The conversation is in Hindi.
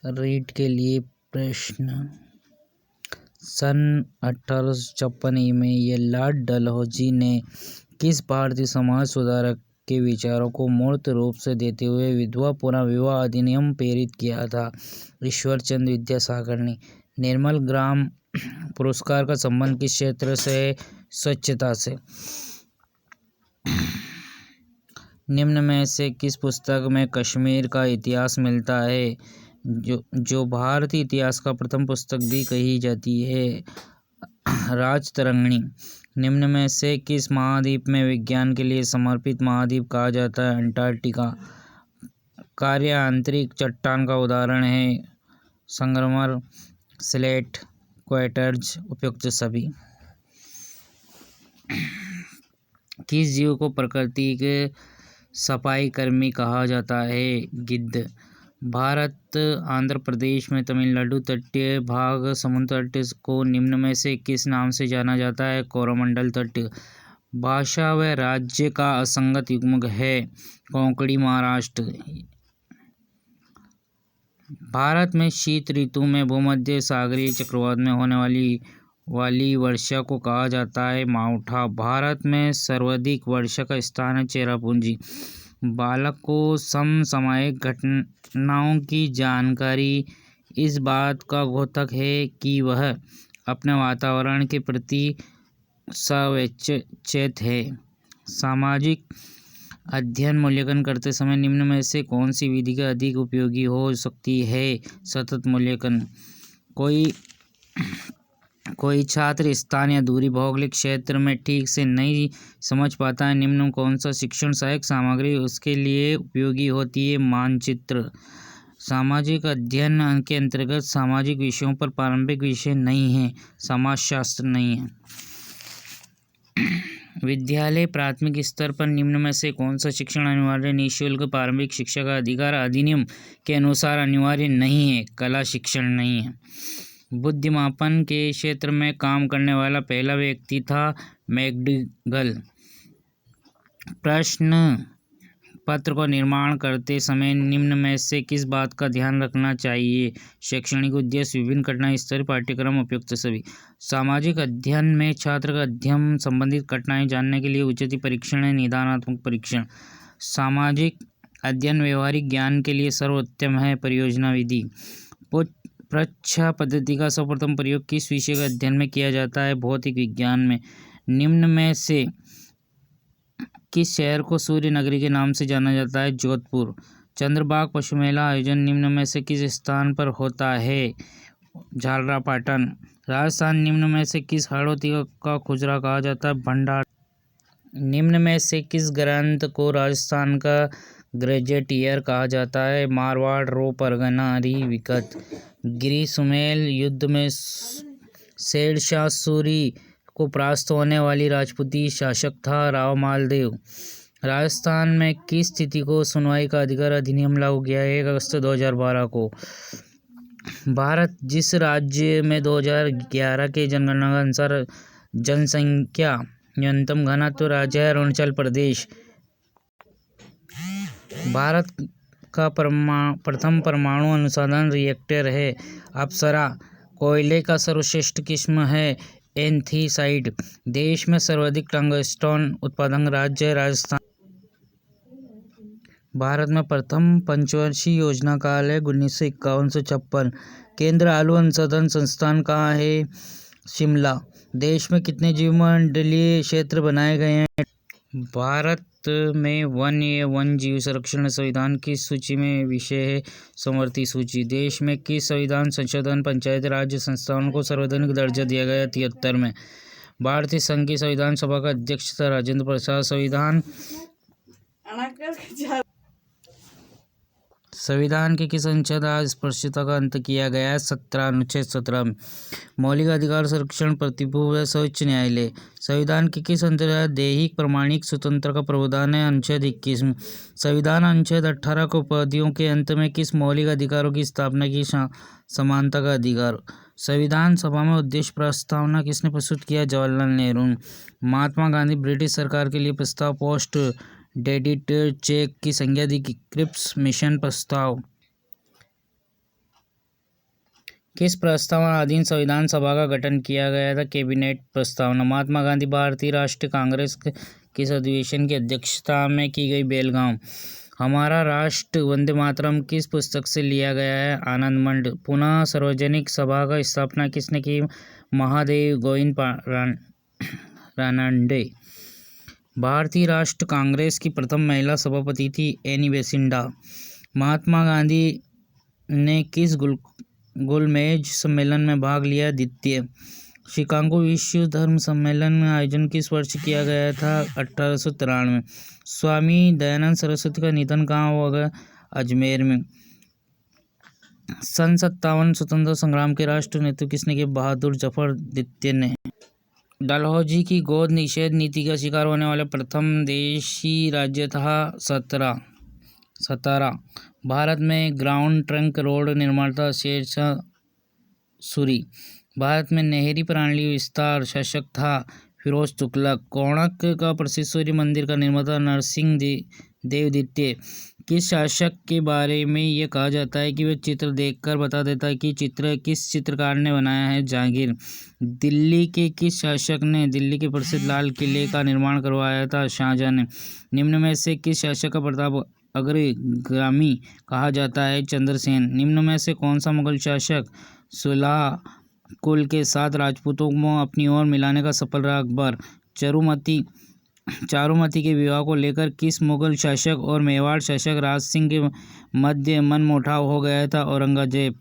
रीट के लिए प्रश्न। सन 1856 में ये लॉर्ड डलहौजी ने किस भारतीय समाज सुधारक के विचारों को मूर्त रूप से देते हुए विधवा पुनः विवाह अधिनियम प्रेरित किया था? ईश्वर चंद्र विद्यासागर ने। निर्मल ग्राम पुरस्कार का संबंध किस क्षेत्र से है? स्वच्छता से। निम्न में से किस पुस्तक में कश्मीर का इतिहास मिलता है, जो भारतीय इतिहास का प्रथम पुस्तक भी कही जाती है? राजतरंगिणी। निम्न में से किस महाद्वीप में विज्ञान के लिए समर्पित महाद्वीप कहा जाता है? अंटार्कटिका। कार्य आंतरिक चट्टान का उदाहरण है संगमरमर, स्लेट, क्वार्ट्ज। उपयुक्त सभी। किस जीव को प्रकृति के सफाई कर्मी कहा जाता है? गिद्ध। भारत आंध्र प्रदेश में तमिलनाडु तटीय भाग समुद्र तट को निम्न में से किस नाम से जाना जाता है? कोरोमंडल तट। भाषा व राज्य का असंगत युग्म है कोंकणी महाराष्ट्र। भारत में शीत ऋतु में भूमध्य सागरीय चक्रवात में होने वाली वर्षा को कहा जाता है मावठा। भारत में सर्वाधिक वर्षा का स्थान है चेरापूंजी। बालक को समसामयिक घटनाओं की जानकारी इस बात का द्योतक है कि वह अपने वातावरण के प्रति सचेत है। सामाजिक अध्ययन मूल्यांकन करते समय निम्न में से कौन सी विधि का अधिक उपयोगी हो सकती है? सतत मूल्यांकन। कोई छात्र स्थान या दूरी भौगोलिक क्षेत्र में ठीक से नहीं समझ पाता है, निम्न कौन सा शिक्षण सहायक सामग्री उसके लिए उपयोगी होती है? मानचित्र। सामाजिक अध्ययन के अंतर्गत सामाजिक विषयों पर प्रारंभिक विषय नहीं है, समाजशास्त्र नहीं है। विद्यालय प्राथमिक स्तर पर निम्न में से कौन सा शिक्षण अनिवार्य निःशुल्क प्रारंभिक शिक्षा का अधिकार अधिनियम के अनुसार अनिवार्य नहीं है? कला शिक्षण नहीं है। बुद्धिमापन के क्षेत्र में काम करने वाला पहला व्यक्ति था मैकडूगल। प्रश्न पत्र को निर्माण करते समय निम्न में से किस बात का ध्यान रखना चाहिए? शैक्षणिक उद्देश्य, विभिन्न कठिनाई स्तरीय पाठ्यक्रम। उपयुक्त सभी। सामाजिक अध्ययन में छात्र का अध्ययन संबंधित कठिनाई जानने के लिए उचित परीक्षण है निदानात्मक परीक्षण। सामाजिक अध्ययन व्यवहारिक ज्ञान के लिए सर्वोत्तम है परियोजना विधि। परीक्षा पद्धति का सर्वप्रथम प्रयोग किस विषय के अध्ययन में किया जाता है? भौतिक विज्ञान में। निम्न में से किस शहर को सूर्य नगरी के नाम से जाना जाता है? जोधपुर। चंद्रबाग पशु मेला आयोजन निम्न में से किस स्थान पर होता है? झालरापाटन। राजस्थान निम्न में से किस हाड़ौती का खुजरा कहा जाता है? भंडार। निम्न में से किस ग्रंथ को राजस्थान का गजेटियर कहा जाता है? मारवाड़ रो परगना री विकत। गिरी सुमेल युद्ध में शेरशाह सूरी को परास्त होने वाली राजपूती शासक था राव मालदेव। राजस्थान में किस स्थिति को सुनवाई का अधिकार अधिनियम लागू किया है? 1 अगस्त 2012 को। भारत जिस राज्य में 2011 के जनगणना के अनुसार जनसंख्या न्यूनतम घनत्व राज्य है अरुणाचल प्रदेश। भारत का प्रथम परमाणु अनुसंधान रिएक्टर है अप्सरा। कोयले का सर्वश्रेष्ठ किस्म है एंथीसाइड। देश में सर्वाधिक टंगस्टन उत्पादक राज्य है राजस्थान। भारत में प्रथम पंचवर्षीय योजना काल है 1951 से 56। केंद्र आलू अनुसंधान संस्थान कहाँ है? शिमला। देश में कितने जीवमंडलीय क्षेत्र बनाए गए हैं? भारत में वन्य जीव संरक्षण संविधान की सूची में विषय है समवर्ती सूची। देश में किस संविधान संशोधन पंचायती राज संस्थाओं को संवैधानिक दर्जा दिया गया? 73 में। भारतीय संघ की संविधान सभा का अध्यक्ष था राजेंद्र प्रसाद। संविधान के किस अनुच्छेद अस्पृश्यता का अंत किया गया है? 17 अनुच्छेद 17 में। मौलिक अधिकार संरक्षण प्रतिभूव है सर्वोच्च न्यायालय। संविधान के किस अंतर्गत दैहिक प्रमाणिक स्वतंत्रता का प्रावधान है? अनुच्छेद 21 में। संविधान अनुच्छेद 18 को उपाधियों के अंत में किस मौलिक अधिकारों की स्थापना की? समानता का अधिकार। संविधान सभा में उद्देश्य प्रस्तावना किसने प्रस्तुत किया? जवाहरलाल नेहरू। महात्मा गांधी ब्रिटिश सरकार के लिए प्रस्ताव पोस्ट डेबिट चेक की संज्ञा दी। क्रिप्स मिशन प्रस्ताव। किस प्रस्तावनाधीन संविधान सभा का गठन किया गया था? कैबिनेट प्रस्तावना। महात्मा गांधी भारतीय राष्ट्रीय कांग्रेस किस अधिवेशन की अध्यक्षता में की गई? बेलगांव। हमारा राष्ट्र वंदे मातरम किस पुस्तक से लिया गया है? आनंद मंड। पुनः सार्वजनिक सभा का स्थापना किसने की? महादेव गोविंद रानडे। भारतीय राष्ट्र कांग्रेस की प्रथम महिला सभापति थी एनी बेसिंडा। महात्मा गांधी ने किस गोलमेज सम्मेलन में भाग लिया? द्वितीय। शिकागो विश्व धर्म सम्मेलन में आयोजन किस वर्ष किया गया था? 1893। स्वामी दयानंद सरस्वती का निधन कहाँ हुआ? अजमेर में। सन 57 स्वतंत्रता संग्राम के राष्ट्र नेतृत्व किसने किया? बहादुर जफर द्वितीय ने। डलहौजी की गोद निषेध नीति का शिकार होने वाला प्रथम देशी राज्य था? सतारा। भारत में ग्राउंड ट्रंक रोड निर्माता शेरशाह सूरी। भारत में नहरी प्रणाली विस्तार शासक था? फिरोज तुगलक। कोणार्क का प्रसिद्ध सूर्य मंदिर का निर्माता नरसिंह देव द्वितीय। किस शासक के बारे में यह कहा जाता है कि वह चित्र देखकर बता देता है कि चित्र किस चित्रकार ने बनाया है? जहांगीर। दिल्ली के किस शासक ने दिल्ली के प्रसिद्ध लाल किले का निर्माण करवाया था? शाहजहां ने। निम्न में से किस शासक का प्रताप अग्रगामी कहा जाता है? चंद्रसेन। निम्न में से कौन सा मुगल शासक सुलाह कुल के साथ राजपूतों को अपनी ओर मिलाने का सफल रहा? अकबर। चारुमती के विवाह को लेकर किस मुगल शासक और मेवाड़ शासक राज सिंह के मध्य मनमुटाव हो गया था? औरंगजेब।